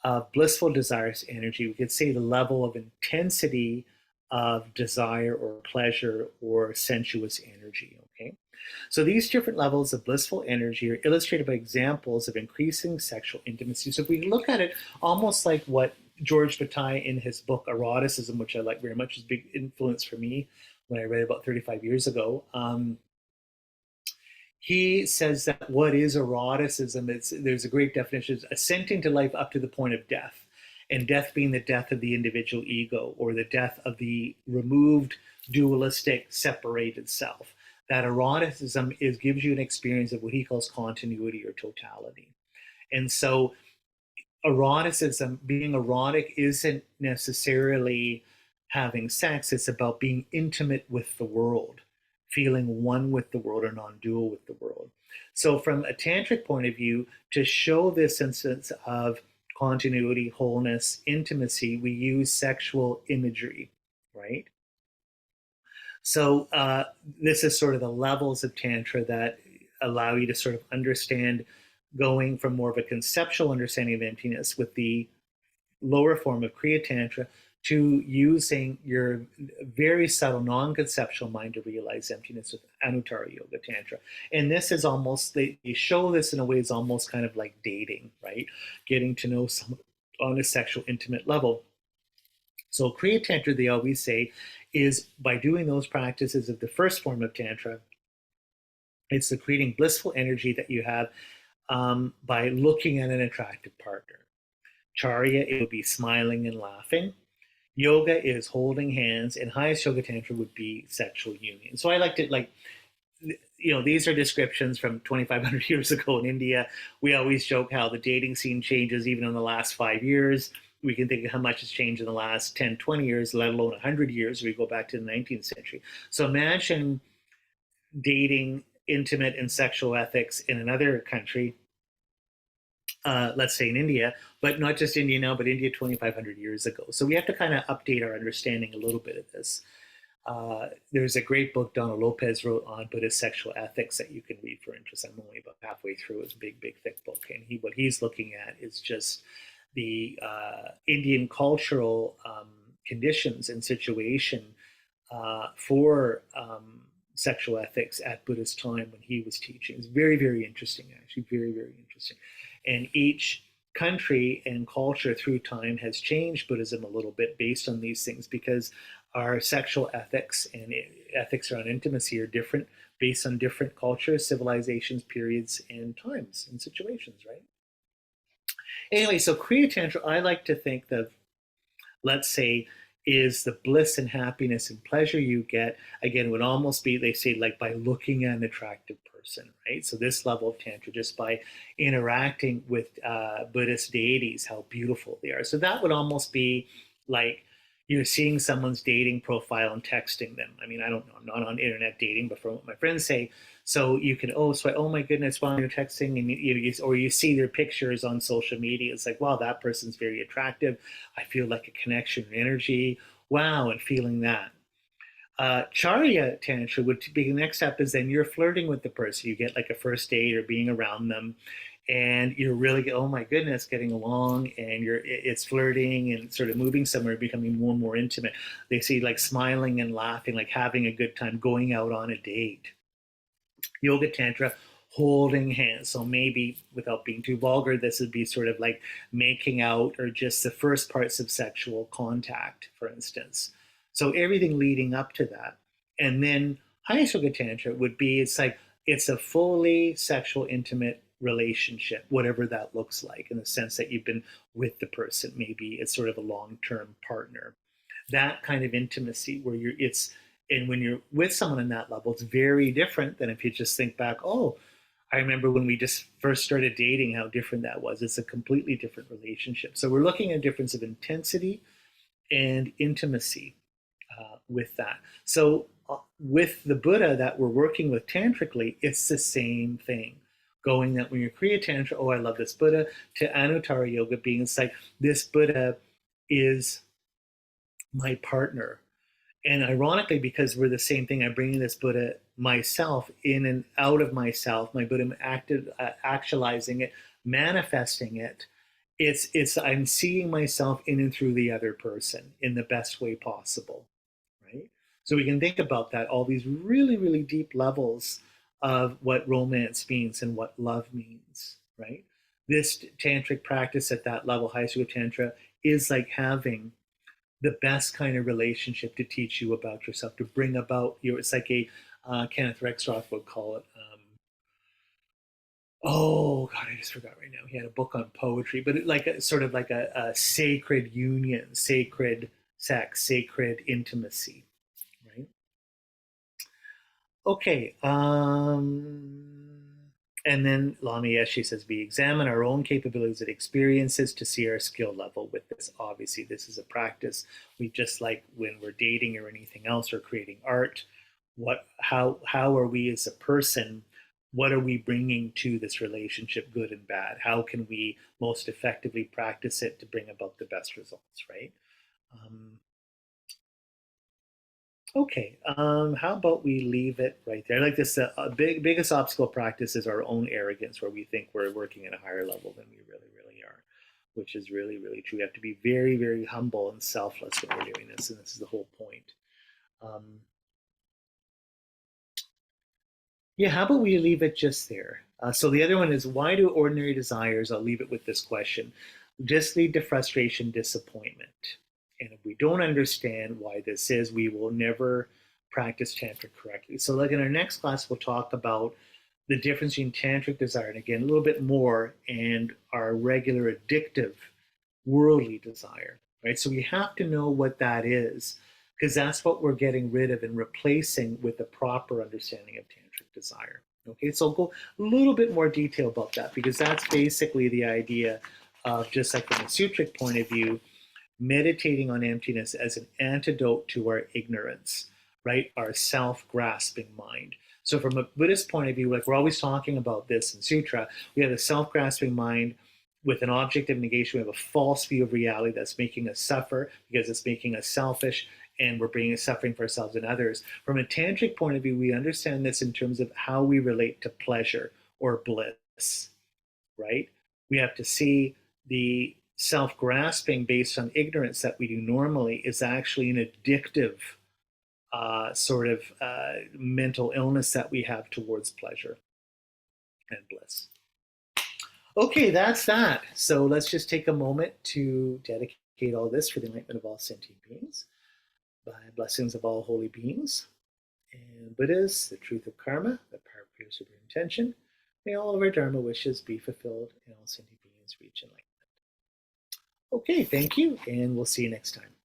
S1: of blissful desires energy. We could say the level of intensity of desire or pleasure or sensuous energy, okay? So these different levels of blissful energy are illustrated by examples of increasing sexual intimacy. So if we look at it almost like what George Bataille in his book Eroticism, which I like very much, is a big influence for me when I read it about 35 years ago, he says that what is eroticism, there's a great definition, assenting to life up to the point of death, and death being the death of the individual ego, or the death of the removed, dualistic, separated self. That eroticism gives you an experience of what he calls continuity or totality. And so eroticism, being erotic isn't necessarily having sex, it's about being intimate with the world, feeling one with the world or non-dual with the world. So from a tantric point of view, to show this instance of continuity, wholeness, intimacy, we use sexual imagery, right? So this is sort of the levels of Tantra that allow you to sort of understand, going from more of a conceptual understanding of emptiness with the lower form of Kriya Tantra to using your very subtle non-conceptual mind to realize emptiness with Anuttara Yoga Tantra. And this is almost, they show this in a way, is almost kind of like dating, right? Getting to know someone on a sexual intimate level. So Kriya Tantra, they always say, is by doing those practices of the first form of Tantra, it's the creating blissful energy that you have by looking at an attractive partner. Charya, it would be smiling and laughing. Yoga is holding hands, and highest yoga tantra would be sexual union. So I like to, like, these are descriptions from 2,500 years ago in India. We always joke how the dating scene changes even in the last 5 years. We can think of how much has changed in the last 10, 20 years, let alone 100 years. We go back to the 19th century. So imagine dating, intimate and sexual ethics in another country, let's say in India, but not just India now, but India 2,500 years ago. So we have to kind of update our understanding a little bit of this. There's a great book Donald Lopez wrote on Buddhist sexual ethics that you can read for interest. I'm only about halfway through. It's a big, big, thick book. And what he's looking at is just the Indian cultural conditions and situation for sexual ethics at Buddhist time when he was teaching. It's very, very interesting, actually, very, very interesting. And each country and culture through time has changed Buddhism a little bit based on these things, because our sexual ethics and ethics around intimacy are different based on different cultures, civilizations, periods, and times and situations, right? Anyway, so Kriya Tantra, I like to think that, let's say, is the bliss and happiness and pleasure you get, again, would almost be, they say, like by looking at an attractive person, right? So this level of Tantra, just by interacting with Buddhist deities, how beautiful they are. So that would almost be like you're seeing someone's dating profile and texting them. I mean, I don't know, I'm not on internet dating, but from what my friends say, so you can, oh my goodness, while you're texting, and or you see their pictures on social media, it's like, wow, that person's very attractive. I feel like a connection and energy. Wow, and feeling that. Charya Tantra would be the next step, is then you're flirting with the person. You get like a first date or being around them, and you're really, oh my goodness, getting along, and it's flirting and sort of moving somewhere, becoming more and more intimate. They see like smiling and laughing, like having a good time, going out on a date. Yoga Tantra, holding hands. So maybe, without being too vulgar, this would be sort of like making out, or just the first parts of sexual contact, for instance. So everything leading up to that. And then highest yoga tantra would be, it's like, it's a fully sexual, intimate relationship, whatever that looks like, in the sense that you've been with the person. Maybe it's sort of a long-term partner. That kind of intimacy where and when you're with someone in that level, it's very different than if you just think back, oh, I remember when we just first started dating, how different that was. It's a completely different relationship. So we're looking at a difference of intensity and intimacy with that. So with the Buddha that we're working with tantrically, it's the same thing. Going that when you're Kriya Tantra, oh, I love this Buddha, to Anuttara Yoga being, it's like, this Buddha is my partner. And ironically, because we're the same thing, I'm bringing this Buddha myself in and out of myself, my Buddha actualizing it, manifesting it. It's I'm seeing myself in and through the other person in the best way possible, right? So we can think about that, all these really, really deep levels of what romance means and what love means, right? This tantric practice at that level, High Yoga Tantra, is like having the best kind of relationship to teach you about yourself, to bring about your, it's like a, Kenneth Rexroth would call it, oh God, I just forgot right now. He had a book on poetry, but like a sort of like a sacred union, sacred sex, sacred intimacy, right? Okay. And then Lama Yeshe says, we examine our own capabilities and experiences to see our skill level with this. Obviously, this is a practice. We just like when we're dating or anything else or creating art, how are we as a person, what are we bringing to this relationship, good and bad? How can we most effectively practice it to bring about the best results, right? Um, Okay, how about we leave it right there? Like this, biggest obstacle practice is our own arrogance, where we think we're working at a higher level than we really, really are, which is really, really true. We have to be very, very humble and selfless when we're doing this, and this is the whole point. Um, yeah, how about we leave it just there? So the other one is, why do ordinary desires, I'll leave it with this question, just lead to frustration, disappointment? And if we don't understand why this is, we will never practice Tantra correctly. So like in our next class, we'll talk about the difference between tantric desire, and again, a little bit more, and our regular addictive worldly desire, right? So we have to know what that is, because that's what we're getting rid of and replacing with a proper understanding of tantric desire. Okay, so I'll go a little bit more detail about that, because that's basically the idea of, just like from a sutric point of view, meditating on emptiness as an antidote to our ignorance, right? Our self-grasping mind. So from a Buddhist point of view, like we're always talking about this in Sutra, we have a self-grasping mind with an object of negation. We have a false view of reality that's making us suffer because it's making us selfish, and we're bringing suffering for ourselves and others. From a tantric point of view, we understand this in terms of how we relate to pleasure or bliss, right? We have to see the self grasping based on ignorance that we do normally is actually an addictive sort of mental illness that we have towards pleasure and bliss. Okay, that's that. So let's just take a moment to dedicate all this for the enlightenment of all sentient beings, by blessings of all holy beings and Buddhas, the truth of karma, the power of pure super intention. May all of our Dharma wishes be fulfilled and all sentient beings reach enlightenment. Okay, thank you, and we'll see you next time.